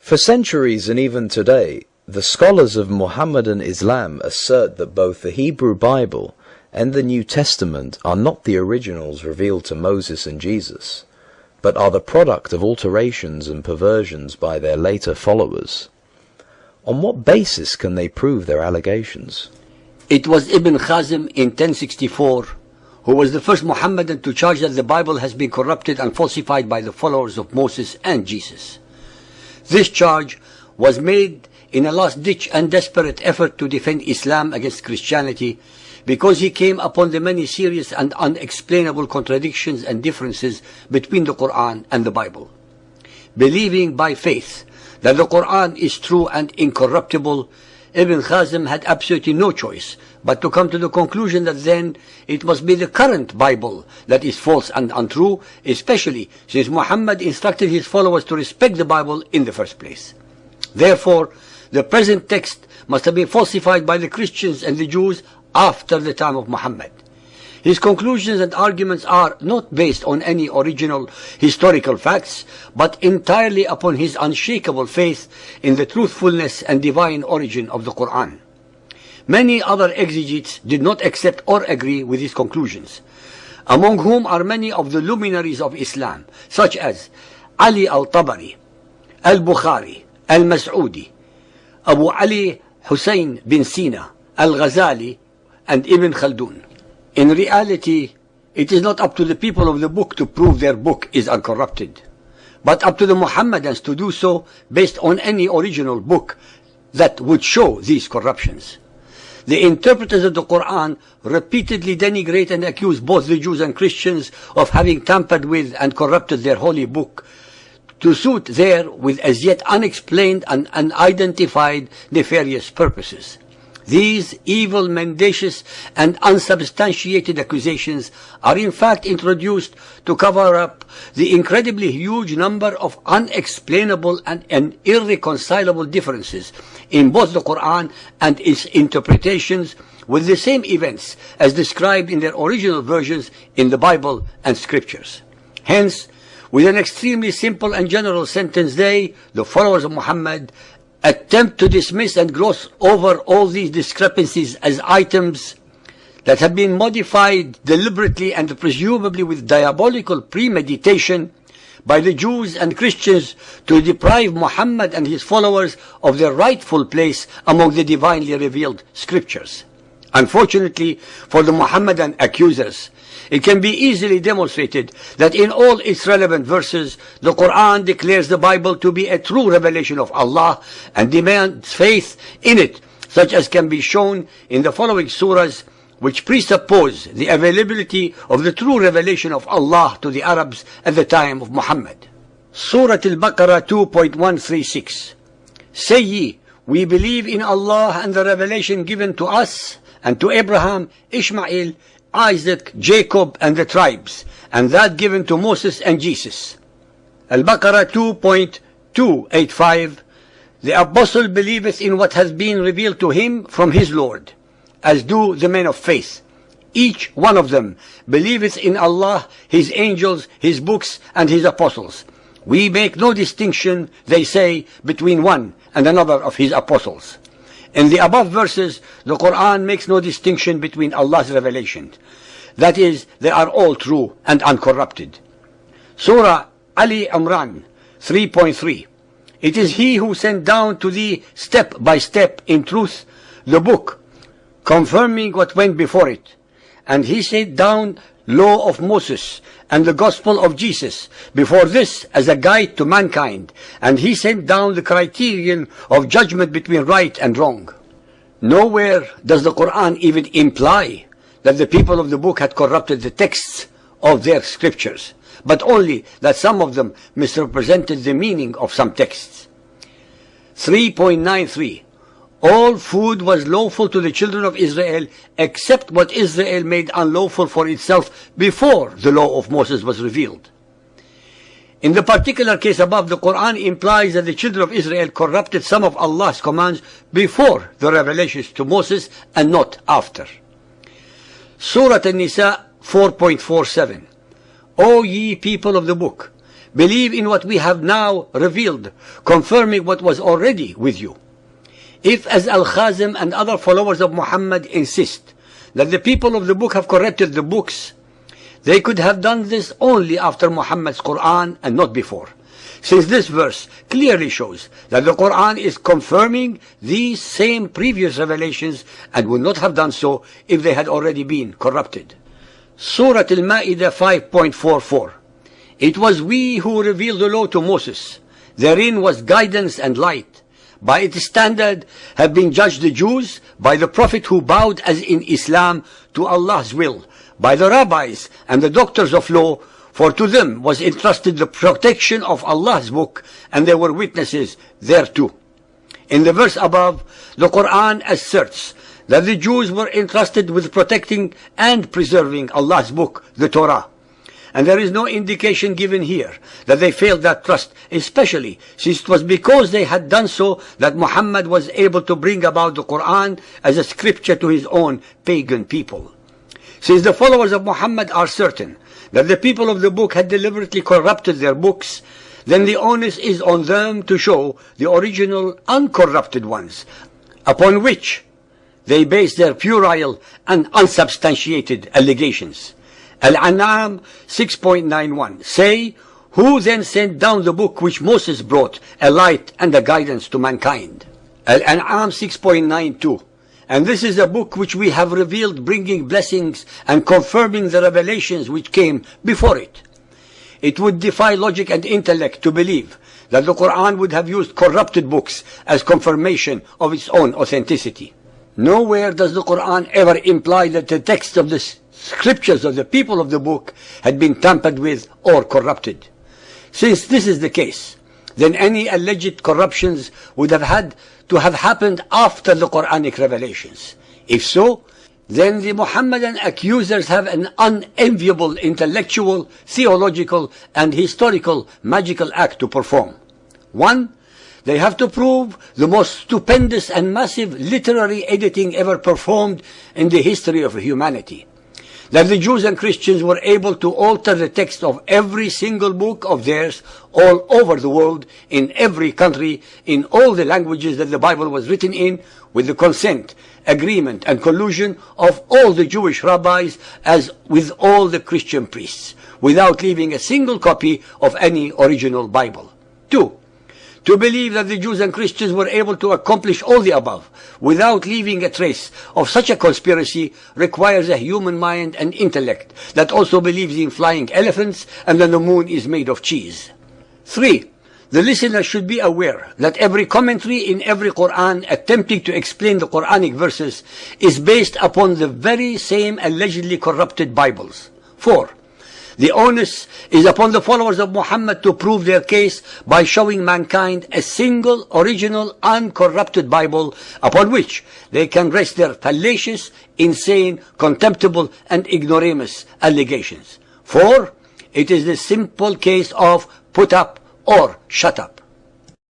For centuries and even today, the scholars of Mohammedan Islam assert that both the Hebrew Bible and the New Testament are not the originals revealed to Moses and Jesus, but are the product of alterations and perversions by their later followers. On what basis can they prove their allegations? It was Ibn Khazim in 1064 who was the first Mohammedan to charge that the Bible has been corrupted and falsified by the followers of Moses and Jesus. This charge was made in a last-ditch and desperate effort to defend Islam against Christianity, because he came upon the many serious and unexplainable contradictions and differences between the Quran and the Bible. Believing by faith that the Quran is true and incorruptible, Ibn Khazim had absolutely no choice but to come to the conclusion that then it must be the current Bible that is false and untrue, especially since Muhammad instructed his followers to respect the Bible in the first place. Therefore, the present text must have been falsified by the Christians and the Jews after the time of Muhammad. His conclusions and arguments are not based on any original historical facts, but entirely upon his unshakable faith in the truthfulness and divine origin of the Quran. Many other exegetes did not accept or agree with his conclusions, among whom are many of the luminaries of Islam, such as Ali al-Tabari, al-Bukhari, al-Mas'udi, Abu Ali Hussein bin Sina, al-Ghazali, and Ibn Khaldun. In reality, it is not up to the people of the book to prove their book is uncorrupted, but up to the Muhammadans to do so based on any original book that would show these corruptions. The interpreters of the Quran repeatedly denigrate and accuse both the Jews and Christians of having tampered with and corrupted their holy book to suit their with as yet unexplained and unidentified nefarious purposes. These evil, mendacious, and unsubstantiated accusations are in fact introduced to cover up the incredibly huge number of unexplainable and irreconcilable differences in both the Quran and its interpretations with the same events as described in their original versions in the Bible and Scriptures. Hence, with an extremely simple and general sentence, they, the followers of Muhammad, attempt to dismiss and gloss over all these discrepancies as items that have been modified deliberately and presumably with diabolical premeditation by the Jews and Christians to deprive Muhammad and his followers of their rightful place among the divinely revealed scriptures. Unfortunately for the Muhammadan accusers, it can be easily demonstrated that in all its relevant verses, the Quran declares the Bible to be a true revelation of Allah and demands faith in it, such as can be shown in the following surahs, which presuppose the availability of the true revelation of Allah to the Arabs at the time of Muhammad. Surah Al-Baqarah 2.136. Say ye, we believe in Allah and the revelation given to us and to Abraham, Ishmael, Isaac, Jacob, and the tribes, and that given to Moses and Jesus. Al-Baqarah 2.285. The apostle believeth in what has been revealed to him from his Lord, as do the men of faith. Each one of them believeth in Allah, his angels, his books, and his apostles. We make no distinction, they say, between one and another of his apostles. In the above verses, the Quran makes no distinction between Allah's revelation. That is, they are all true and uncorrupted. Surah Ali Imran 3.3. It is He who sent down to thee step by step in truth the book, confirming what went before it. And He sent down law of Moses and the gospel of Jesus before this as a guide to mankind, and He sent down the criterion of judgment between right and wrong. Nowhere does the Quran even imply that the people of the book had corrupted the texts of their scriptures, but only that some of them misrepresented the meaning of some texts. 3.93. All food was lawful to the children of Israel except what Israel made unlawful for itself before the law of Moses was revealed. In the particular case above, the Quran implies that the children of Israel corrupted some of Allah's commands before the revelations to Moses and not after. Surah An-Nisa 4.47. O ye people of the book, Believe in what we have now revealed, confirming what was already with you. If, as Al-Khazim and other followers of Muhammad insist that the people of the book have corrected the books, they could have done this only after Muhammad's Quran and not before, since this verse clearly shows that the Quran is confirming these same previous revelations and would not have done so if they had already been corrupted. Surah Al-Ma'idah 5.44. It was we who revealed the law to Moses. Therein was guidance and light. By its standard have been judged the Jews, by the Prophet who bowed as in Islam to Allah's will, by the rabbis and the doctors of law, for to them was entrusted the protection of Allah's book, and they were witnesses thereto. In the verse above, the Quran asserts that the Jews were entrusted with protecting and preserving Allah's book, the Torah. And there is no indication given here that they failed that trust, especially since it was because they had done so that Muhammad was able to bring about the Quran as a scripture to his own pagan people. Since the followers of Muhammad are certain that the people of the book had deliberately corrupted their books, then the onus is on them to show the original uncorrupted ones, upon which they base their puerile and unsubstantiated allegations. Al-An'am 6.91. Say, who then sent down the book which Moses brought, a light and a guidance to mankind? Al-An'am 6.92. And this is a book which we have revealed, bringing blessings and confirming the revelations which came before it. It would defy logic and intellect to believe that the Quran would have used corrupted books as confirmation of its own authenticity. Nowhere does the Quran ever imply that the text of the scriptures of the people of the book had been tampered with or corrupted. Since this is the case, then any alleged corruptions would have had to have happened after the Quranic revelations. If so, then the Muhammadan accusers have an unenviable intellectual, theological, and historical magical act to perform. 1. They have to prove the most stupendous and massive literary editing ever performed in the history of humanity. That the Jews and Christians were able to alter the text of every single book of theirs all over the world, in every country, in all the languages that the Bible was written in, with the consent, agreement, and collusion of all the Jewish rabbis as with all the Christian priests, without leaving a single copy of any original Bible. 2. To believe that the Jews and Christians were able to accomplish all the above without leaving a trace of such a conspiracy requires a human mind and intellect that also believes in flying elephants and that the moon is made of cheese. 3. The listener should be aware that every commentary in every Quran attempting to explain the Quranic verses is based upon the very same allegedly corrupted Bibles. 4. The onus is upon the followers of Muhammad to prove their case by showing mankind a single, original, uncorrupted Bible upon which they can rest their fallacious, insane, contemptible, and ignoramus allegations. 4. It is the simple case of put up or shut up.